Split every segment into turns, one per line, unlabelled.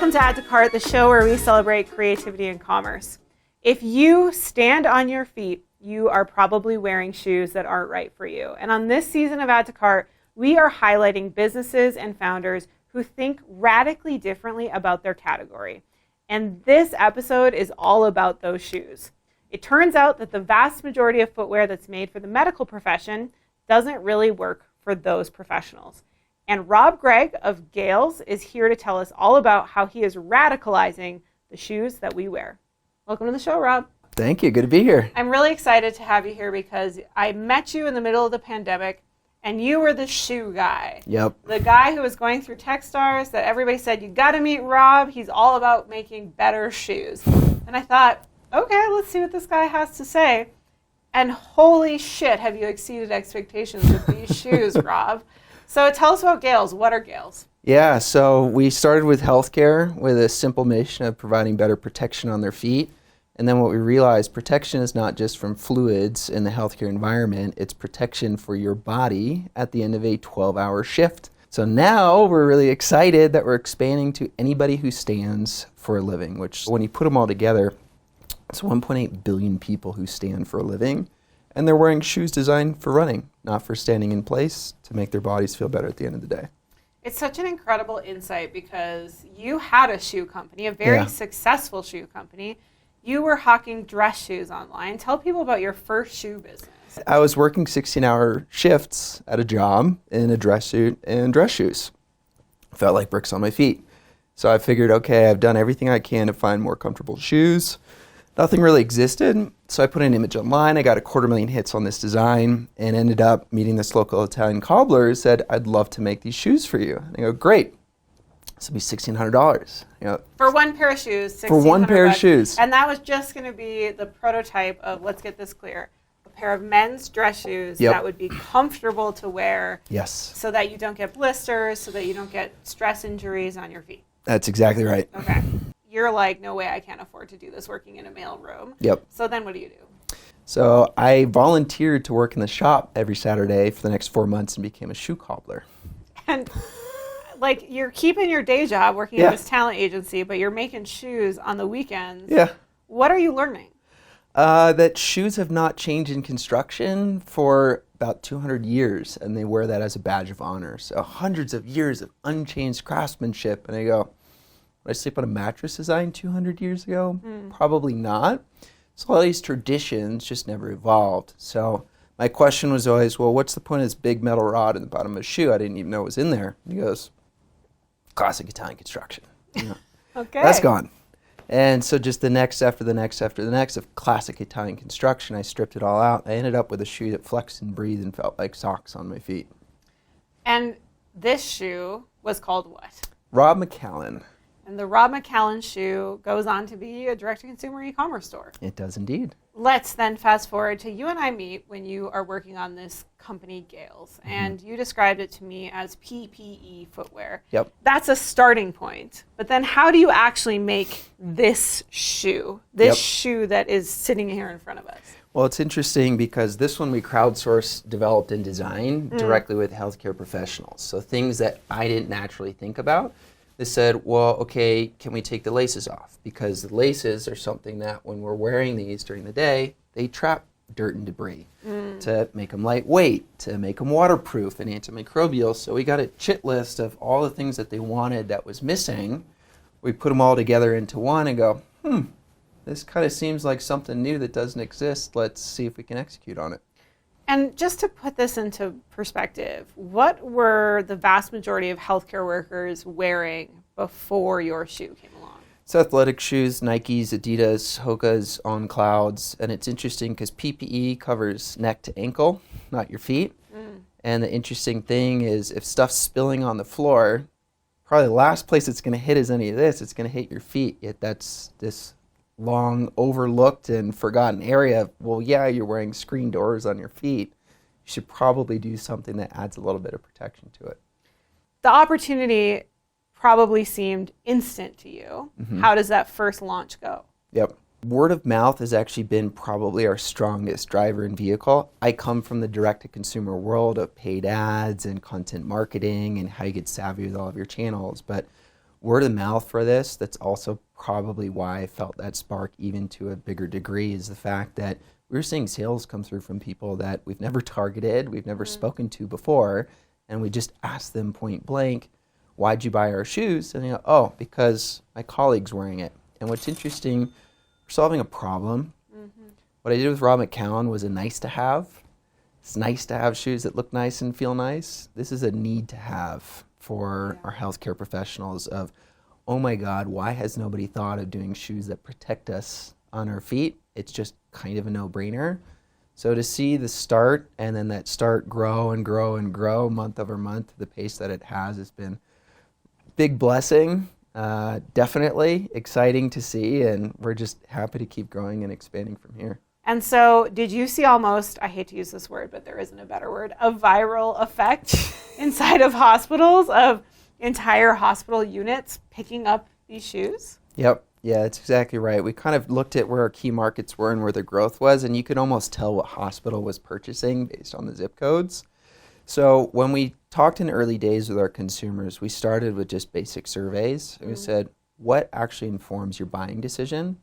Welcome to Add to Cart, the show where we celebrate creativity and commerce. If you stand on your feet, you are probably wearing shoes that aren't right for you. And on this season of Add to Cart, we are highlighting businesses and founders who think radically differently about their category. And this episode is all about those shoes. It turns out that the vast majority of footwear that's made for the medical profession doesn't really work for those professionals. And Gregg of Gales is here to tell us all about how he is radicalizing the shoes that we wear. Welcome to the show, Rob.
Thank you. Good to be here.
I'm really excited to have you here because I met you in the middle of the pandemic, and you were the shoe guy.
Yep.
The guy who was going through Techstars that everybody said, you got to meet Rob. He's all about making better shoes. And I thought, okay, let's see what this guy has to say. And holy shit, have you exceeded expectations with these shoes, Rob. So tell us about Gales. What are Gales?
Yeah, so we started with healthcare with a simple mission of providing better protection on their feet. And then what we realized, protection is not just from fluids in the healthcare environment, it's protection for your body at the end of a 12-hour shift. So now we're really excited that we're expanding to anybody who stands for a living, which when you put them all together, it's 1.8 billion people who stand for a living. And they're wearing shoes designed for running, not for standing in place to make their bodies feel better at the end of the day.
It's such an incredible insight because you had a shoe company, a very successful shoe company. You were hawking dress shoes online. Tell people about your first shoe business.
I was working 16-hour shifts at a job in a dress suit and dress shoes. Felt like bricks on my feet. So I figured, okay, I've done everything I can to find more comfortable shoes. Nothing really existed, so I put an image online. I got 250,000 hits on this design and ended up meeting this local Italian cobbler who said, I'd love to make these shoes for you. And I go, great. This will be $1,600.
For one pair of shoes,
For one pair of shoes.
And that was just going to be the prototype of, let's get this clear, a pair of men's dress shoes that would be comfortable to wear.
Yes.
So that you don't get blisters, so that you don't get stress injuries on your feet.
That's exactly right.
Okay. You're like, no way, I can't afford to do this working in a mail room.
Yep.
So then what do you do?
So I volunteered to work in the shop every Saturday for the next 4 months and became a shoe cobbler.
And like you're keeping your day job working at this talent agency, but you're making shoes on the weekends.
Yeah.
What are you learning?
That shoes have not changed in construction for about 200 years, and they wear that as a badge of honor. So hundreds of years of unchanged craftsmanship. And I go, would I sleep on a mattress designed 200 years ago? Probably not. So a lot of these traditions just never evolved. So my question was always, well, what's the point of this big metal rod in the bottom of a shoe? I didn't even know it was in there. And he goes, classic Italian construction.
Okay.
That's gone. And so just the next after the next after the next of classic Italian construction, I stripped it all out. I ended up with a shoe that flexed and breathed and felt like socks on my feet.
And this shoe was called what?
Rob McCallum.
And the Rob McCallum shoe goes on to be a direct-to-consumer e-commerce store.
It does indeed.
Let's then fast forward to you and I meet when you are working on this company, Gales. And you described it to me as PPE footwear.
Yep.
That's a starting point. But then how do you actually make this shoe? This shoe that is sitting here in front of us?
Well, it's interesting because this one we crowdsourced, developed, and designed directly with healthcare professionals. So things that I didn't naturally think about. They said, well, okay, can we take the laces off? Because the laces are something that when we're wearing these during the day, they trap dirt and debris to make them lightweight, to make them waterproof and antimicrobial. So we got a chit list of all the things that they wanted that was missing. We put them all together into one and go, this kind of seems like something new that doesn't exist. Let's see if we can execute on it.
And just to put this into perspective, what were the vast majority of healthcare workers wearing before your shoe came along?
It's athletic shoes, Nikes, Adidas, Hoka's, On Clouds. And it's interesting because PPE covers neck to ankle, not your feet. And the interesting thing is if stuff's spilling on the floor, probably the last place it's going to hit is any of this. It's going to hit your feet. Yet that's this long overlooked and forgotten area. Well, yeah, you're wearing screen doors on your feet. You should probably do something that adds a little bit of protection to it.
The opportunity probably seemed instant to you. How does that first launch go?
Yep. Word of mouth has actually been probably our strongest driver and vehicle. I come from the direct-to-consumer world of paid ads and content marketing and how you get savvy with all of your channels. But Word of mouth for this, that's also probably why I felt that spark even to a bigger degree, is the fact that we were seeing sales come through from people that we've never targeted, we've never spoken to before, and we just asked them point blank, why'd you buy our shoes? And they go, oh, because my colleague's wearing it. And what's interesting, we're solving a problem. What I did with Rob McCown was a nice to have. It's nice to have shoes that look nice and feel nice. This is a need to have for our healthcare professionals of, oh my God, why has nobody thought of doing shoes that protect us on our feet? It's just kind of a no-brainer. So to see the start and then that start grow and grow and grow month over month, the pace that it has been a big blessing. Definitely exciting to see, and we're just happy to keep growing and expanding from here.
And so did you see almost, I hate to use this word, but there isn't a better word, a viral effect inside of hospitals of entire hospital units picking up these shoes?
Yep. Yeah, that's exactly right. We kind of looked at where our key markets were and where the growth was, and you could almost tell what hospital was purchasing based on the zip codes. So when we talked in early days with our consumers, we started with just basic surveys. And we said, what actually informs your buying decision?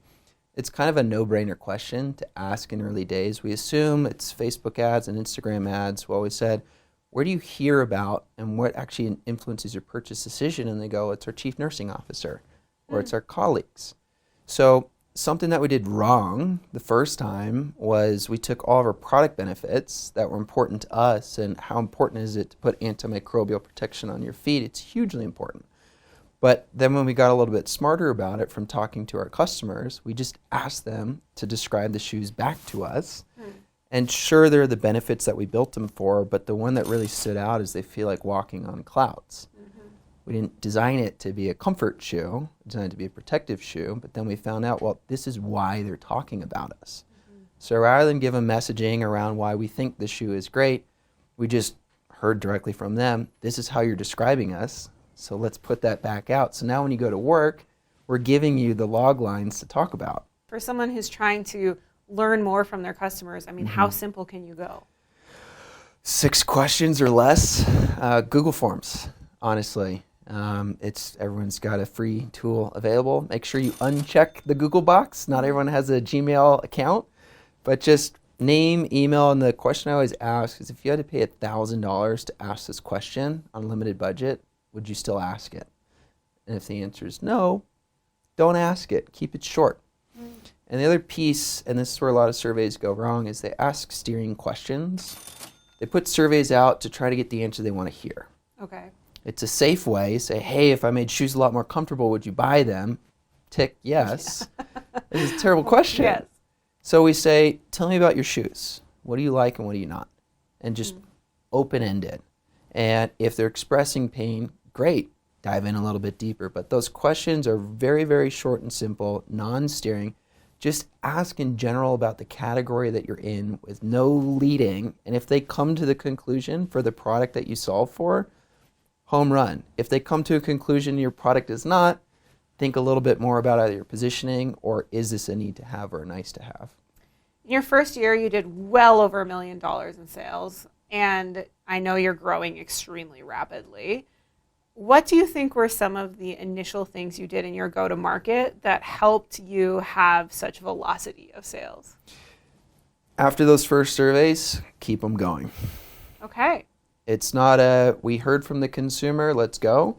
It's kind of a no-brainer question to ask in early days. We assume it's Facebook ads and Instagram ads. Well, we said, where do you hear about and what actually influences your purchase decision? And they go, it's our chief nursing officer or it's our colleagues. So something that we did wrong the first time was we took all of our product benefits that were important to us, and how important is it to put antimicrobial protection on your feet? It's hugely important. But then when we got a little bit smarter about it from talking to our customers, we just asked them to describe the shoes back to us. And sure, they're the benefits that we built them for, but the one that really stood out is they feel like walking on clouds. We didn't design it to be a comfort shoe, designed it to be a protective shoe, but then we found out, well, this is why they're talking about us. So rather than give them messaging around why we think the shoe is great, we just heard directly from them, this is how you're describing us. So let's put that back out. So now when you go to work, we're giving you the log lines to talk about.
For someone who's trying to learn more from their customers, I mean, how simple can you go?
6 questions or less. Google Forms, honestly. Everyone's got a free tool available. Make sure you uncheck the Google box. Not everyone has a Gmail account, but just name, email, and the question I always ask is, if you had to pay $1,000 to ask this question on a limited budget, would you still ask it? And if the answer is no, don't ask it. Keep it short. And the other piece, and this is where a lot of surveys go wrong, is they ask steering questions. They put surveys out to try to get the answer they want to hear.
Okay.
It's a safe way. Say, hey, if I made shoes a lot more comfortable, would you buy them? Tick yes. This is a terrible question.
Yes.
So we say, tell me about your shoes. What do you like and what do you not? And just open-ended. And if they're expressing pain, great. Dive in a little bit deeper. But those questions are very, very short and simple, non-steering. Just ask in general about the category that you're in with no leading. And if they come to the conclusion for the product that you solve for, home run. If they come to a conclusion your product is not, think a little bit more about either your positioning or is this a need to have or a nice to have.
In your first year, you did well over $1 million in sales, and I know you're growing extremely rapidly. What do you think were some of the initial things you did in your go-to-market that helped you have such velocity of sales?
After those first surveys, keep them going.
Okay.
It's not we heard from the consumer, let's go.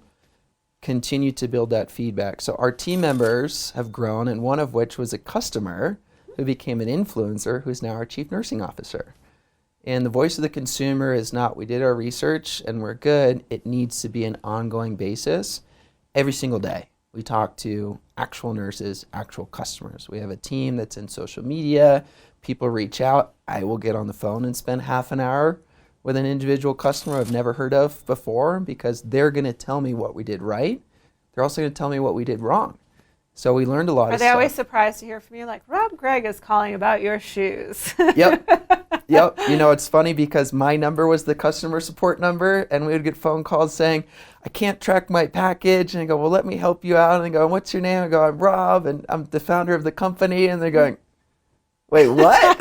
Continue to build that feedback. So our team members have grown, and one of which was a customer who became an influencer who's now our chief nursing officer. And the voice of the consumer is not, we did our research and we're good. It needs to be an ongoing basis every single day. We talk to actual nurses, actual customers. We have a team that's in social media. People reach out. I will get on the phone and spend half an hour with an individual customer I've never heard of before, because they're going to tell me what we did right. They're also going to tell me what we did wrong. So we learned a lot of stuff.
Are they always surprised to hear from you, like, Gregg is calling about your shoes?
Yep. You know, it's funny because my number was the customer support number, and we would get phone calls saying, I can't track my package. And I go, well, let me help you out. And they go, what's your name? I go, I'm Rob, and I'm the founder of the company. And they're going, wait, what?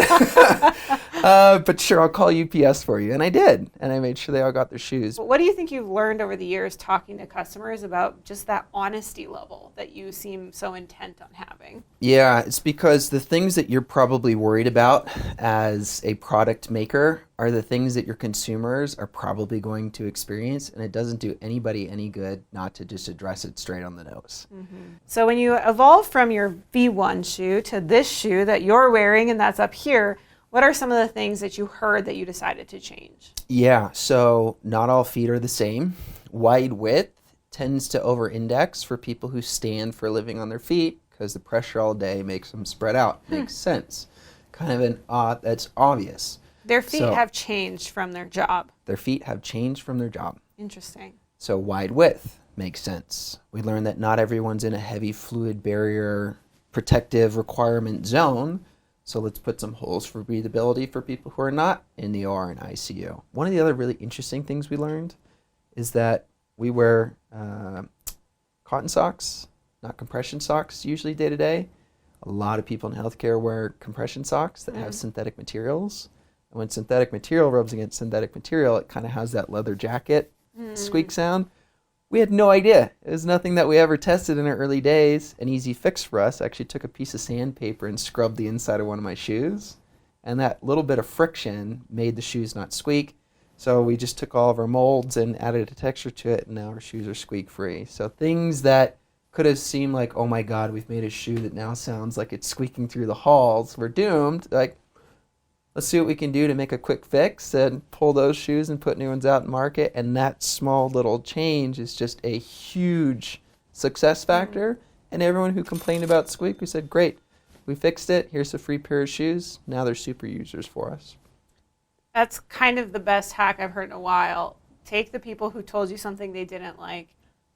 But sure, I'll call UPS for you. And I did. And I made sure they all got their shoes.
What do you think you've learned over the years talking to customers about just that honesty level that you seem so intent on having?
Yeah, it's because the things that you're probably worried about as a product maker are the things that your consumers are probably going to experience, and it doesn't do anybody any good not to just address it straight on the nose.
Mm-hmm. So when you evolve from your V1 shoe to this shoe that you're wearing and that's up here, what are some of the things that you heard that you decided to change?
Yeah, so not all feet are the same. Wide width tends to over-index for people who stand for a living on their feet because the pressure all day makes them spread out. Makes sense. Kind of that's obvious.
Their feet have changed from their job.
Their feet have changed from their job.
Interesting.
So wide width makes sense. We learned that not everyone's in a heavy fluid barrier protective requirement zone. So let's put some holes for breathability for people who are not in the OR and ICU. One of the other really interesting things we learned is that we wear cotton socks, not compression socks, usually day to day. A lot of people in healthcare wear compression socks that have synthetic materials. And when synthetic material rubs against synthetic material, it kind of has that leather jacket squeak sound. We had no idea. It was nothing that we ever tested in our early days. An easy fix for us. I actually took a piece of sandpaper and scrubbed the inside of one of my shoes. And that little bit of friction made the shoes not squeak. So we just took all of our molds and added a texture to it, and now our shoes are squeak-free. So things that could have seemed like, oh my God, we've made a shoe that now sounds like it's squeaking through the halls, we're doomed. Like, let's see what we can do to make a quick fix and pull those shoes and put new ones out in market. And that small little change is just a huge success factor. And everyone who complained about squeak, we said, great, we fixed it. Here's a free pair of shoes. Now they're super users for us.
That's kind of the best hack I've heard in a while. Take the people who told you something they didn't like,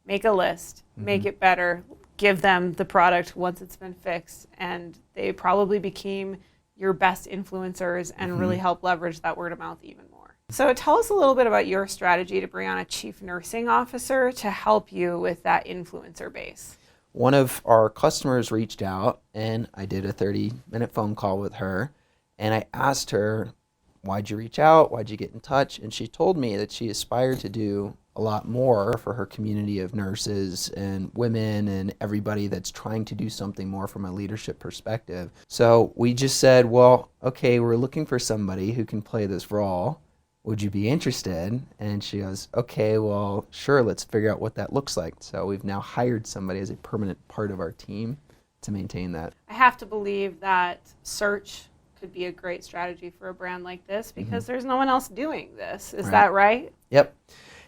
make a list, make it better, give them the product once it's been fixed, and they probably became your best influencers and really help leverage that word of mouth even more. So tell us a little bit about your strategy to bring on a chief nursing officer to help you with that influencer base.
One of our customers reached out, and I did a 30-minute phone call with her, and I asked her, why'd you reach out? Why'd you get in touch? And she told me that she aspired to do a lot more for her community of nurses and women and everybody that's trying to do something more from a leadership perspective. So we just said, well, okay, we're looking for somebody who can play this role. Would you be interested? And she goes, okay, well, sure, let's figure out what that looks like. So we've now hired somebody as a permanent part of our team to maintain that.
I have to believe that search could be a great strategy for a brand like this because there's no one else doing this. Is that right?
Yep.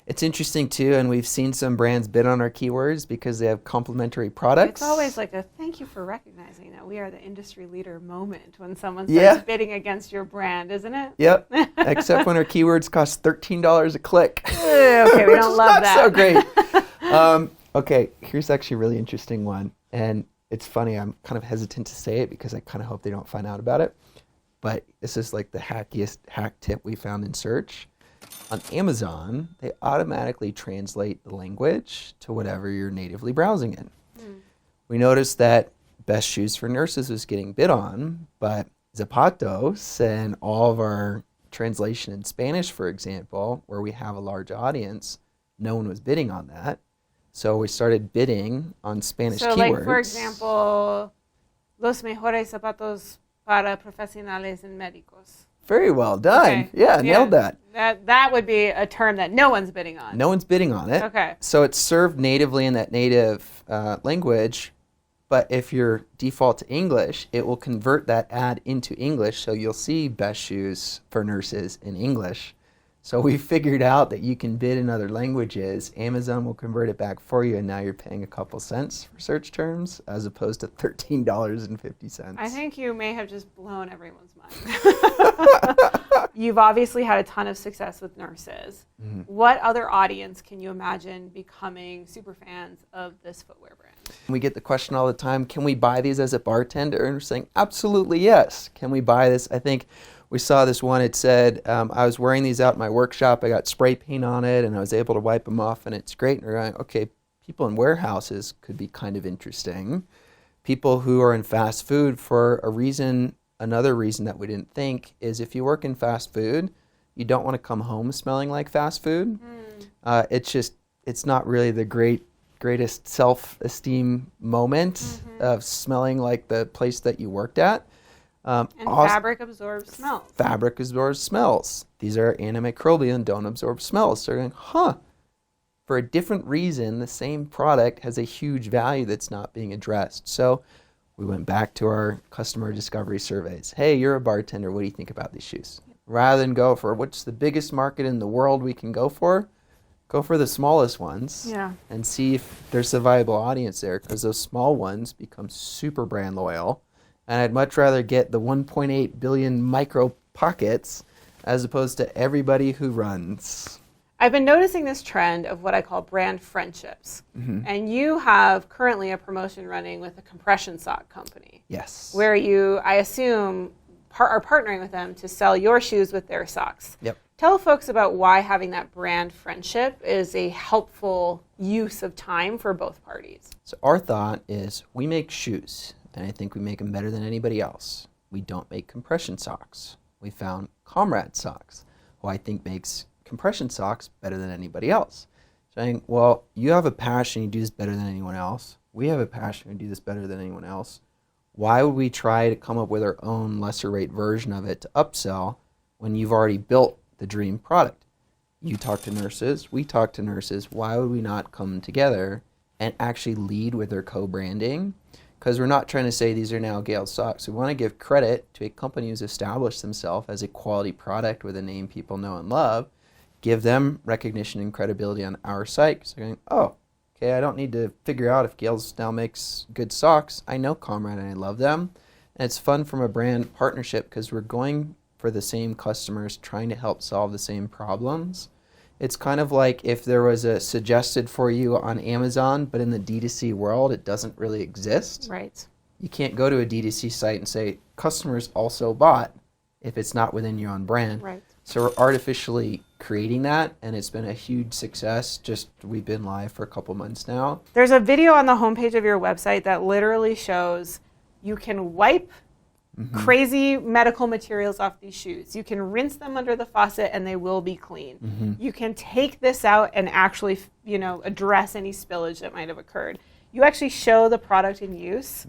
It's interesting too, and we've seen some brands bid on our keywords because they have complementary products.
It's always like a thank you for recognizing that we are the industry leader moment when someone starts bidding against your brand, isn't it?
Yep. Except when our keywords cost $13 a click.
Okay, we don't love that.
So great. Okay, here's actually a really interesting one, and it's funny. I'm kind of hesitant to say it because I kind of hope they don't find out about it. But this is like the hackiest hack tip we found in search. On Amazon, they automatically translate the language to whatever you're natively browsing in. We noticed that Best Shoes for Nurses was getting bid on, but Zapatos and all of our translation in Spanish, for example, where we have a large audience, no one was bidding on that. So we started bidding on Spanish keywords.
So like, for example, los mejores zapatos para profesionales and médicos.
Very well done.
Okay.
Yeah, nailed that.
That would be a term that no one's bidding on.
No one's bidding on it.
Okay.
So it's served natively in that native language, but if you're default to English, it will convert that ad into English, so you'll see Best Shoes for Nurses in English. So we figured out that you can bid in other languages. Amazon will convert it back for you, and now you're paying a couple cents for search terms as opposed to $13.50.
I think you may have just blown everyone's mind. You've obviously had a ton of success with nurses. What other audience can you imagine becoming super fans of this footwear brand?
We get the question all the time, can we buy these as a bartender? And we're saying, absolutely yes. Can we buy this? I think we saw this one, it said, I was wearing these out in my workshop, I got spray paint on it, and I was able to wipe them off, and it's great. And we're going, okay, people in warehouses could be kind of interesting. People who are in fast food, for a reason another reason that we didn't think is if you work in fast food, you don't want to come home smelling like fast food. It's not really the greatest self-esteem moment of smelling like the place that you worked at.
And fabric absorbs smells.
Fabric absorbs smells. These are antimicrobial and don't absorb smells. So you're going, for a different reason, the same product has a huge value that's not being addressed. So we went back to our customer discovery surveys. Hey, you're a bartender. What do you think about these shoes? Rather than go for what's the biggest market in the world we can go for the smallest ones and see if there's a viable audience there, because those small ones become super brand loyal. And I'd much rather get the 1.8 billion micro pockets as opposed to everybody who runs.
I've been noticing this trend of what I call brand friendships. And you have currently a promotion running with a compression sock company.
Yes.
Where you, I assume, are partnering with them to sell your shoes with their socks.
Yep.
Tell folks about why having that brand friendship is a helpful use of time for both parties.
So our thought is we make shoes, and I think we make them better than anybody else. We don't make compression socks. We found Comrade Socks, who I think makes compression socks better than anybody else. Saying, well, you have a passion, you do this better than anyone else. We have a passion, we do this better than anyone else. Why would we try to come up with our own lesser rate version of it to upsell when you've already built the dream product? You talk to nurses, we talk to nurses. Why would we not come together and actually lead with their co-branding? Because we're not trying to say these are now Gale socks. We want to give credit to a company who's established themselves as a quality product with a name people know and love. Give them recognition and credibility on our site. So going, okay, I don't need to figure out if Gale's now makes good socks. I know Comrade and I love them. And it's fun from a brand partnership because we're going for the same customers, trying to help solve the same problems. It's kind of like if there was a suggested for you on Amazon, but in the D2C world, it doesn't really exist.
Right.
You can't go to a D2C site and say, customers also bought, if it's not within your own brand.
Right.
So we're artificially creating that, and it's been a huge success. We've been live for a couple months now.
There's a video on the homepage of your website that literally shows you can wipe crazy medical materials off these shoes. You can rinse them under the faucet and they will be clean. You can take this out and actually, address any spillage that might have occurred. You actually show the product in use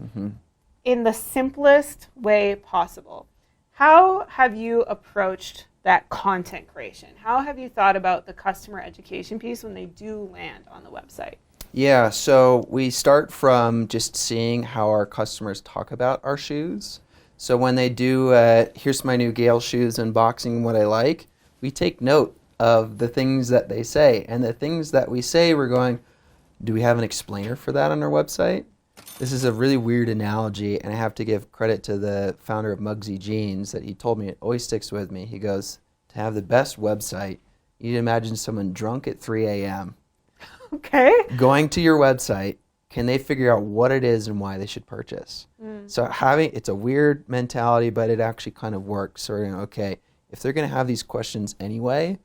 in the simplest way possible. How have you approached that content creation? How have you thought about the customer education piece when they do land on the website?
Yeah, so we start from just seeing how our customers talk about our shoes. So when they do, here's my new Gale shoes unboxing, what I like, we take note of the things that they say. And the things that we say, we're going, do we have an explainer for that on our website? This is a really weird analogy, and I have to give credit to the founder of Mugsy Jeans that he told me, it always sticks with me. He goes, to have the best website, you can imagine someone drunk at 3 a.m.
Okay.
Going to your website, can they figure out what it is and why they should purchase? So it's a weird mentality, but it actually kind of works. So we're going, okay, if they're going to have these questions anyway,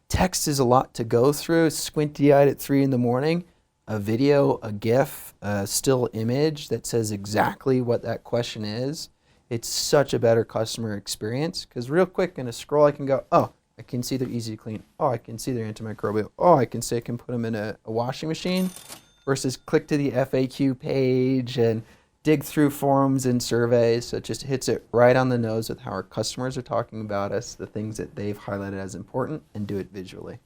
text is a lot to go through, squinty-eyed at 3 in the morning. A video, a GIF, a still image that says exactly what that question is. It's such a better customer experience because real quick in a scroll I can go, I can see they're easy to clean. I can see they're antimicrobial. I can see I can put them in a washing machine versus click to the FAQ page and dig through forums and surveys. So it just hits it right on the nose with how our customers are talking about us, the things that they've highlighted as important, and do it visually.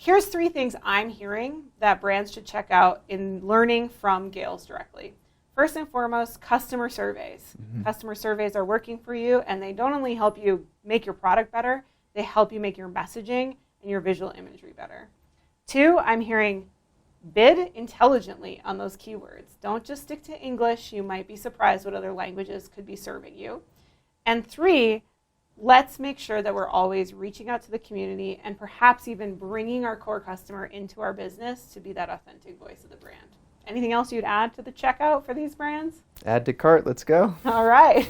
Here's 3 things I'm hearing that brands should check out in learning from Gales directly. First and foremost, customer surveys. Customer surveys are working for you, and they don't only help you make your product better, they help you make your messaging and your visual imagery better. 2, I'm hearing bid intelligently on those keywords. Don't just stick to English. You might be surprised what other languages could be serving you. And 3, let's make sure that we're always reaching out to the community and perhaps even bringing our core customer into our business to be that authentic voice of the brand. Anything else you'd add to the checkout for these brands?
Add to cart, let's go.
All right.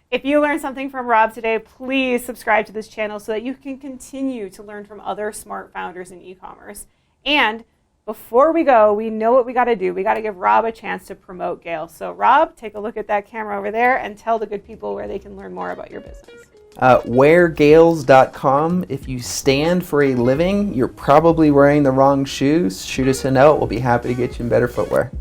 If you learned something from Rob today, please subscribe to this channel so that you can continue to learn from other smart founders in e-commerce. And before we go, we know what we got to do. We got to give Rob a chance to promote Gale. So Rob, take a look at that camera over there and tell the good people where they can learn more about your business.
Weargales.com. If you stand for a living, you're probably wearing the wrong shoes. Shoot us a note. We'll be happy to get you in better footwear.